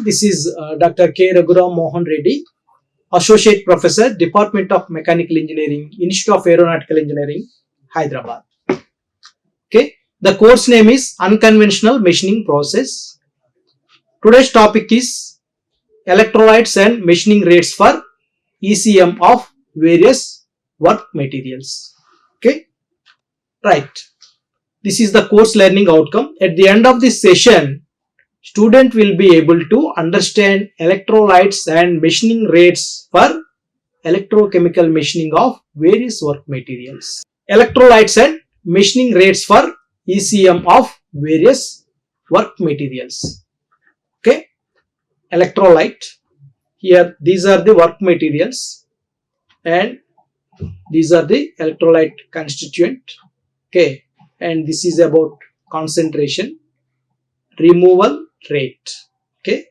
This is Dr. K. Raghuram Mohan Reddy, Associate Professor, Department of Mechanical Engineering, Institute of Aeronautical Engineering, Hyderabad. Okay, the course name is Unconventional Machining Process. Today's topic is Electrolytes and Machining Rates for ECM of various work materials. Okay, right. This is the course learning outcome. At the end of this session, student will be able to understand electrolytes and machining rates for electrochemical machining of various work materials. Electrolytes and machining rates for ECM of various work materials. Okay, electrolyte. Here these are the work materials and these are the electrolyte constituent. Okay, and this is about concentration, removal rate. Okay,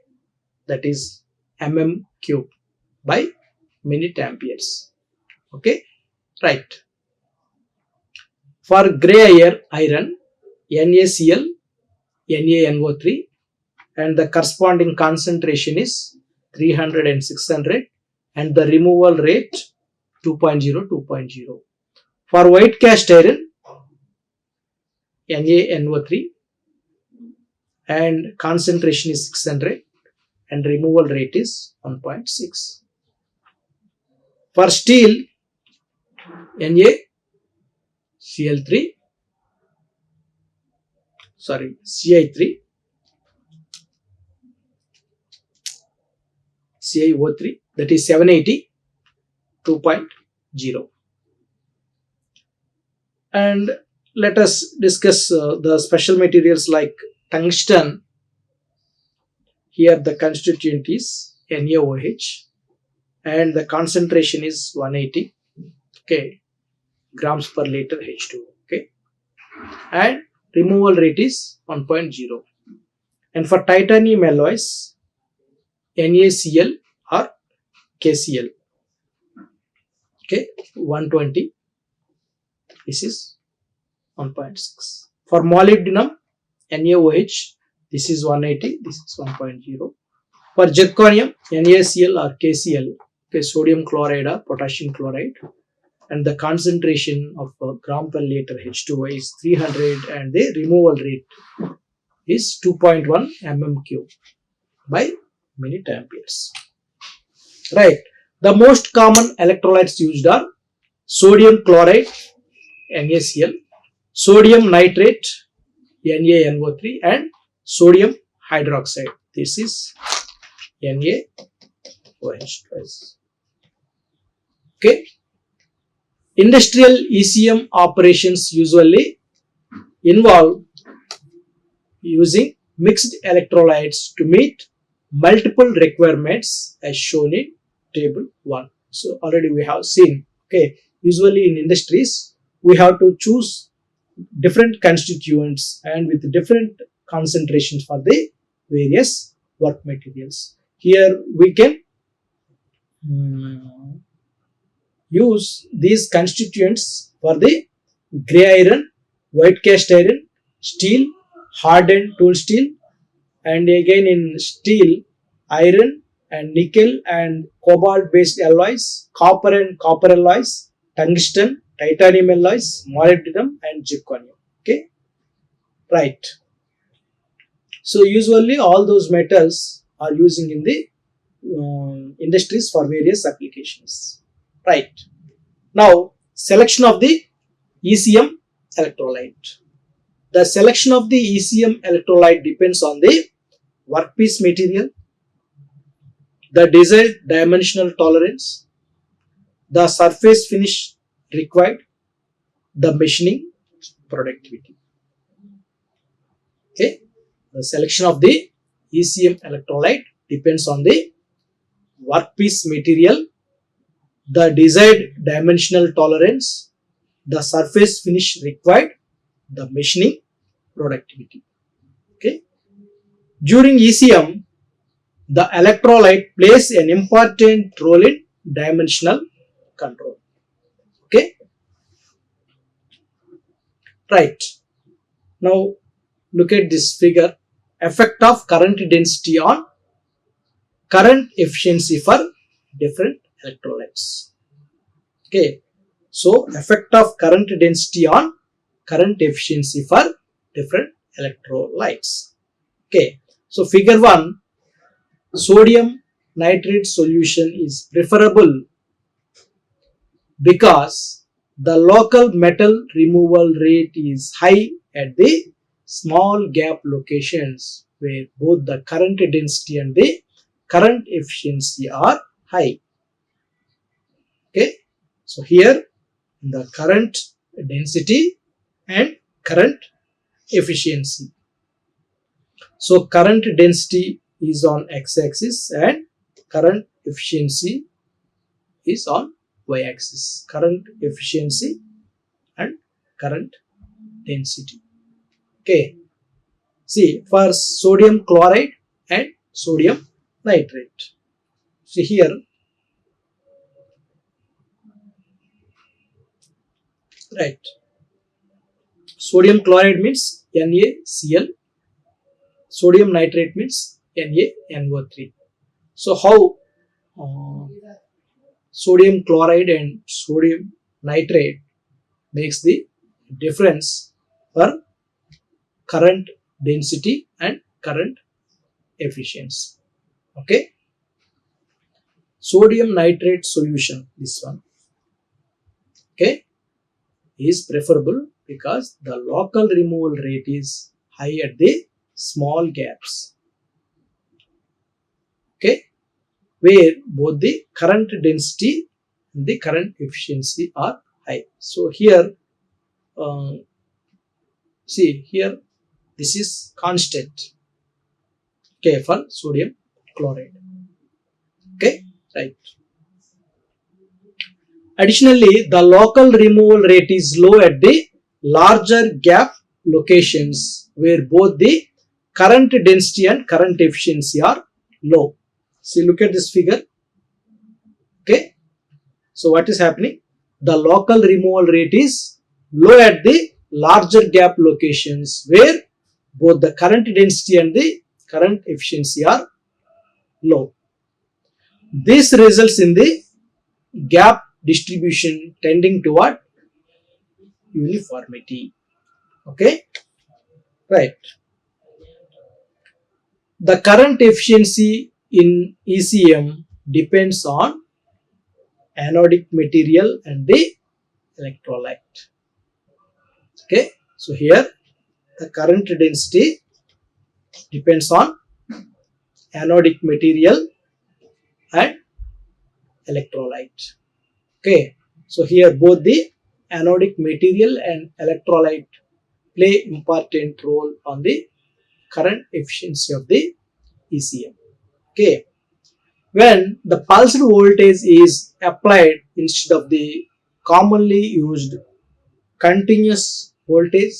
that is mm cube by minute amperes. Okay, right. For gray iron, NaCl, NaNO3, and the corresponding concentration is 300 and 600, and the removal rate 2.0, 2.0. For white cast iron, NaNO3, and concentration is 600 and removal rate is 1.6. For steel, CI3, CiO3, that is 780, 2.0. And let us discuss the special materials like tungsten. Here the constituent is NaOH and the concentration is 180, okay, grams per liter H2O. Okay, and removal rate is 1.0. And for titanium alloys, NaCl or KCl, okay, 120, this is 1.6. For molybdenum, NaOH, this is 180, this is 1.0. For zirconium, NaCl or KCl, okay, sodium chloride or potassium chloride, and the concentration of gram per liter H2O is 300 and the removal rate is 2.1 mm cube by minute amperes. Right. The most common electrolytes used are sodium chloride, NaCl, sodium nitrate, NaNO3, and sodium hydroxide. This is NaOH twice. Okay. Industrial ECM operations usually involve using mixed electrolytes to meet multiple requirements as shown in table 1. So already we have seen, okay, usually in industries we have to choose different constituents and with different concentrations for the various work materials. Here we can use these constituents for the gray iron, white cast iron, steel, hardened tool steel, and again in steel, iron and nickel and cobalt based alloys, copper and copper alloys, tungsten, titanium alloys, molybdenum and zirconium. Okay, right. So usually all those metals are using in the industries for various applications. Right. Now, selection of the ECM electrolyte. The selection of the ECM electrolyte depends on the workpiece material, the desired dimensional tolerance, the surface finish required, the machining productivity. Okay, the selection of the ECM electrolyte depends on the workpiece material, the desired dimensional tolerance, the surface finish required, the machining productivity. Okay. During ECM, the electrolyte plays an important role in dimensional control. Okay. Right. Now look at this figure. Effect of current density on current efficiency for different electrolytes. Okay, so effect of current density on current efficiency for different electrolytes. Okay, so figure 1, sodium nitrate solution is preferable because the local metal removal rate is high at the small gap locations where both the current density and the current efficiency are high. Okay, so here the current density and current efficiency. So current density is on x-axis and current efficiency is on y-axis. Current efficiency and current density. Okay. See, for sodium chloride and sodium nitrate. See here, right. Sodium chloride means NaCl. Sodium nitrate means NaNO3. So how uh, sodium chloride and sodium nitrate makes the difference for current density and current efficiency. Okay, sodium nitrate solution, this one, okay, is preferable because the local removal rate is high at the small gaps. Okay, where both the current density and the current efficiency are high. So here, see here, this is constant. Okay, for sodium chloride. Okay, right. Additionally, the local removal rate is low at the larger gap locations where both the current density and current efficiency are low. See, look at this figure. Okay, so what is happening? The local removal rate is low at the larger gap locations where both the current density and the current efficiency are low. This results in the gap distribution tending toward uniformity. Okay, right. The current efficiency in ECM depends on anodic material and the electrolyte. Okay, so here the current density depends on anodic material and electrolyte. Okay, so here both the anodic material and electrolyte play important role on the current efficiency of the ECM. Okay, when the pulsed voltage is applied instead of the commonly used continuous voltage,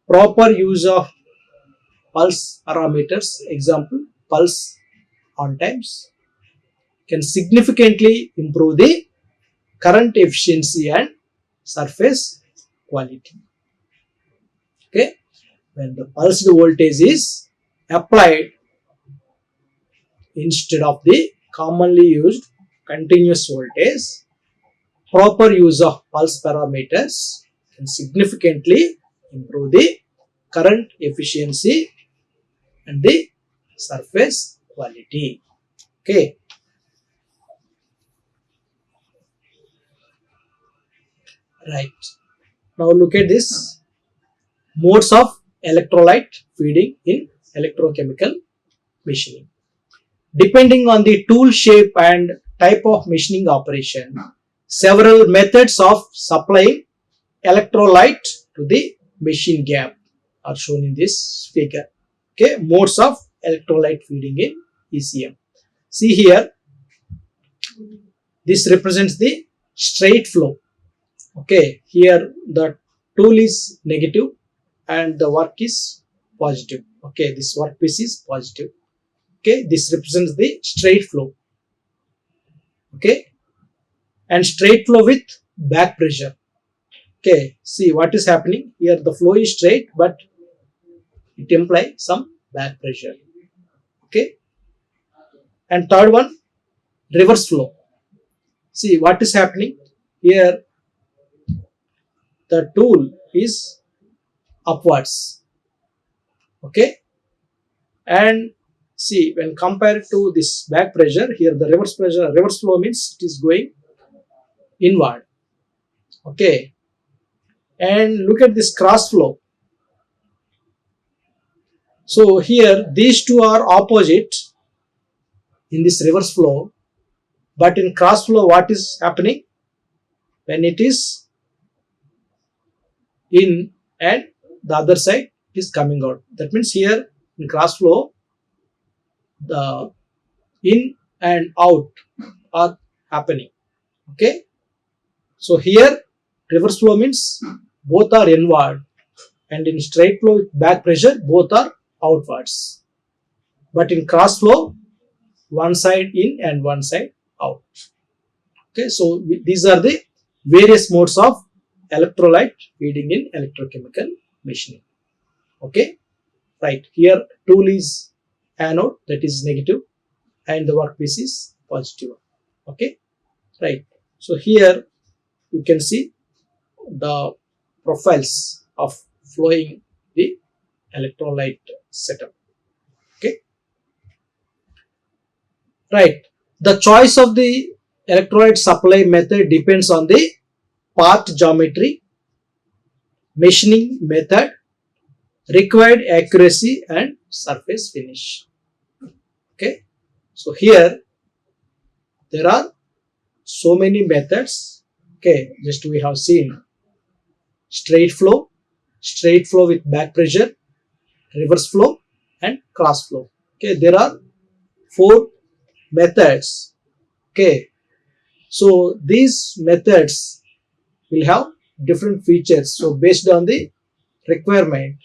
proper use of pulse parameters, example pulse on times, can significantly improve the current efficiency and surface quality. Okay, when the pulsed voltage is applied instead of the commonly used continuous voltage, proper use of pulse parameters can significantly improve the current efficiency and the surface quality. Okay, right. Now look at this modes of electrolyte feeding in electrochemical machining. Depending on the tool shape and type of machining operation, several methods of supplying electrolyte to the machine gap are shown in this figure. Okay, modes of electrolyte feeding in ECM. See here, this represents the straight flow. Okay, here the tool is negative and the work is positive. Okay, this workpiece is positive. Okay, this represents the straight flow. Okay, and straight flow with back pressure. Okay, see what is happening here. The flow is straight, but it implies some back pressure. Okay, And third one, reverse flow. See what is happening here. The tool is upwards. Okay, and see when compared to this back pressure, here the reverse flow means it is going inward. Okay, and look at this cross flow. So here these two are opposite in this reverse flow, but in cross flow what is happening? When it is in and the other side is coming out. That means here in cross flow the in and out are happening. Okay, so here reverse flow means both are inward, and in straight flow with back pressure both are outwards, but in cross flow one side in and one side out. Okay, so these are the various modes of electrolyte feeding in electrochemical machining. Okay, right, here tool is anode, that is negative, and the workpiece is positive. Okay, right, so here you can see the profiles of flowing the electrolyte setup. Okay, right, the choice of the electrolyte supply method depends on the part geometry, machining method, required accuracy, and surface finish. Okay, so here there are so many methods. Okay, just we have seen straight flow with back pressure, reverse flow, and cross flow. Okay, there are 4 methods. Okay, so these methods will have different features. So based on the requirement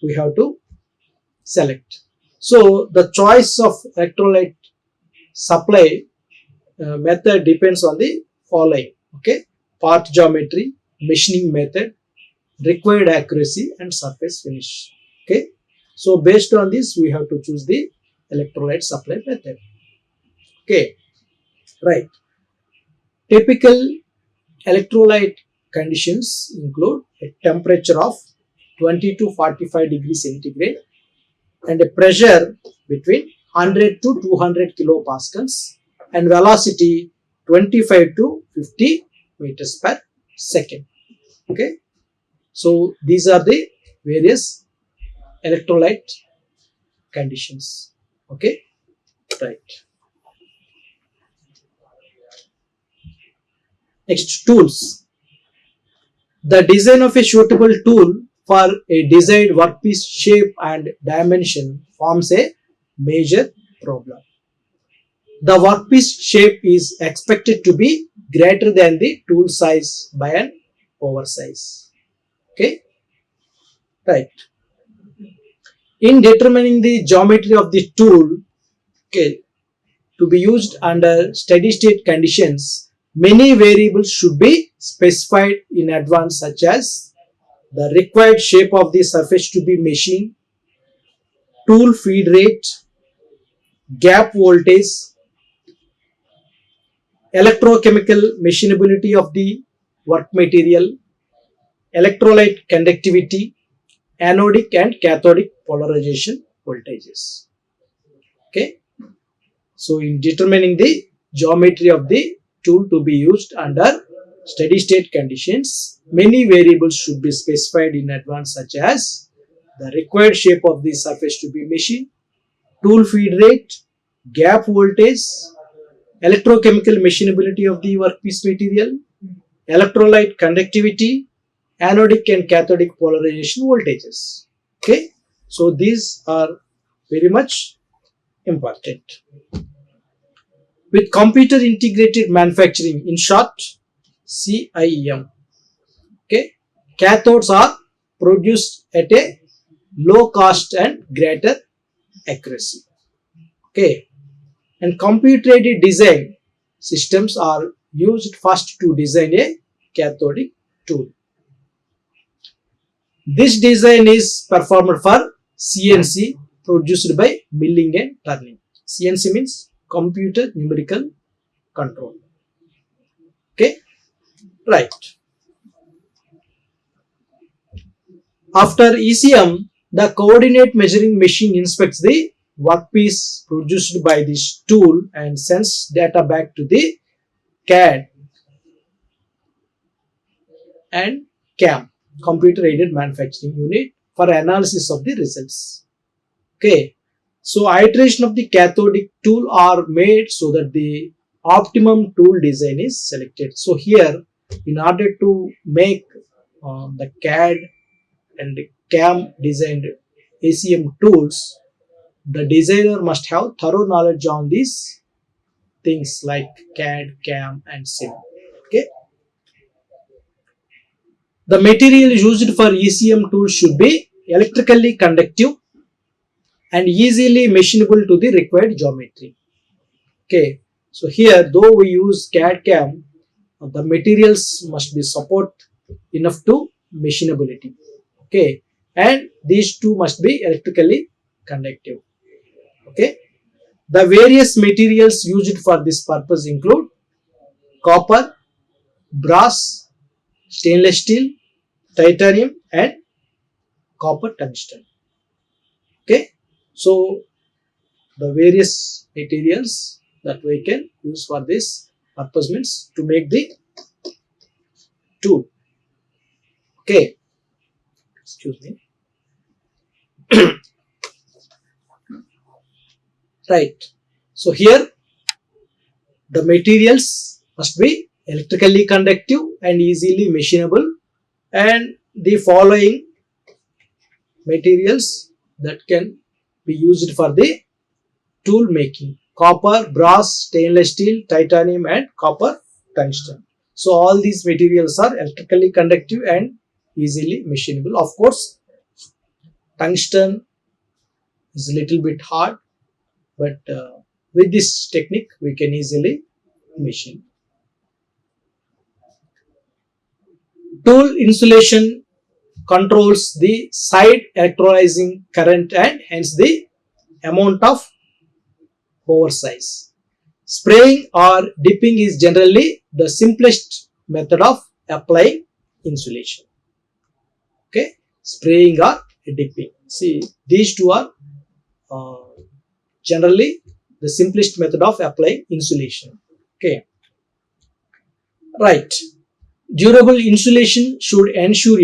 we have to select. So the choice of electrolyte supply method depends on the following. Okay, part geometry, machining method, required accuracy, and surface finish. Okay, so based on this we have to choose the electrolyte supply method. Okay, right, typical electrolyte conditions include a temperature of 20 to 45 degrees centigrade and a pressure between 100 to 200 kilopascals and velocity 25 to 50 meters per second. Okay, so these are the various electrolyte conditions. Okay, right. Next, tools. The design of a suitable tool for a desired workpiece shape and dimension forms a major problem. The workpiece shape is expected to be greater than the tool size by an oversize. Okay, right. In determining the geometry of the tool, okay, to be used under steady state conditions, many variables should be specified in advance, such as the required shape of the surface to be machined, tool feed rate, gap voltage, electrochemical machinability of the work material, electrolyte conductivity, anodic and cathodic polarization voltages. Okay, so in determining the geometry of the tool to be used under steady state conditions, many variables should be specified in advance, such as the required shape of the surface to be machined, tool feed rate, gap voltage, electrochemical machinability of the workpiece material, electrolyte conductivity, anodic and cathodic polarization voltages. Okay, so these are very much important. With computer integrated manufacturing, in short CIM, okay, cathodes are produced at a low cost and greater accuracy. Okay, and computer aided design systems are used first to design a cathodic tool. This design is performed for CNC, produced by milling and turning. CNC means computer numerical control. Okay, right. After ECM, the coordinate measuring machine inspects the workpiece produced by this tool and sends data back to the CAD and CAM, computer aided manufacturing unit, for analysis of the results. Okay, so iteration of the cathodic tool are made so that the optimum tool design is selected. So here, in order to make the CAD and CAM designed ECM tools, the designer must have thorough knowledge on these things like CAD, CAM and SIM. Okay. The material used for ECM tools should be electrically conductive and easily machinable to the required geometry. Okay. So here, though we use CAD, CAM, the materials must be support enough to machinability. Okay. And these two must be electrically conductive. Okay. The various materials used for this purpose include copper, brass, stainless steel, titanium and copper tungsten. Okay, so the various materials that we can use for this purpose means to make the tool. Okay, excuse me. Right, so here the materials must be electrically conductive and easily machinable, and the following materials that can be used for the tool making: copper, brass, stainless steel, titanium and copper tungsten. So all these materials are electrically conductive and easily machinable. Of course, tungsten is a little bit hard, but with this technique we can easily machine. Tool insulation controls the side electrolyzing current and hence the amount of oversize. Spraying or dipping is generally the simplest method of applying insulation. Okay, spraying or dipping. See, these two are generally the simplest method of applying insulation. Okay, right. Durable insulation should ensure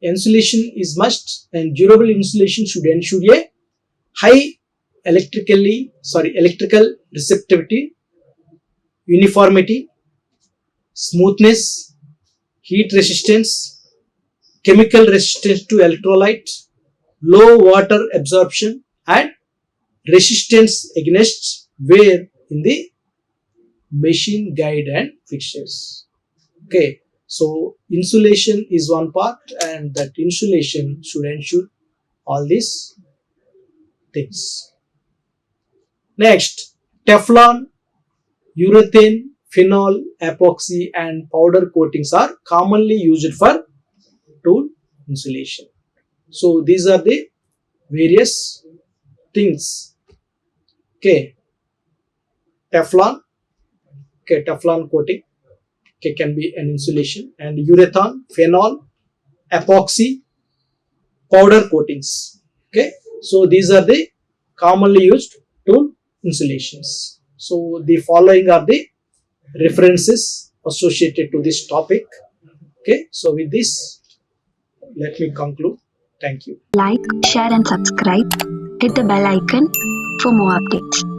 insulation is must, and durable insulation should ensure a high electrical receptivity, uniformity, smoothness, heat resistance, chemical resistance to electrolyte, low water absorption and resistance against wear in the machine guide and fixtures. Okay, so insulation is one part, and that insulation should ensure all these things. Next, Teflon, urethane, phenol, epoxy and powder coatings are commonly used for tool insulation. So these are the various things. Okay, Teflon, okay, Teflon coating, okay, can be an insulation, and urethane, phenol, epoxy, powder coatings. Okay, so these are the commonly used tool insulations. So the following are the references associated to this topic. Okay, so with this, let me conclude. Thank you. Like, share and subscribe. Hit the bell icon for more updates.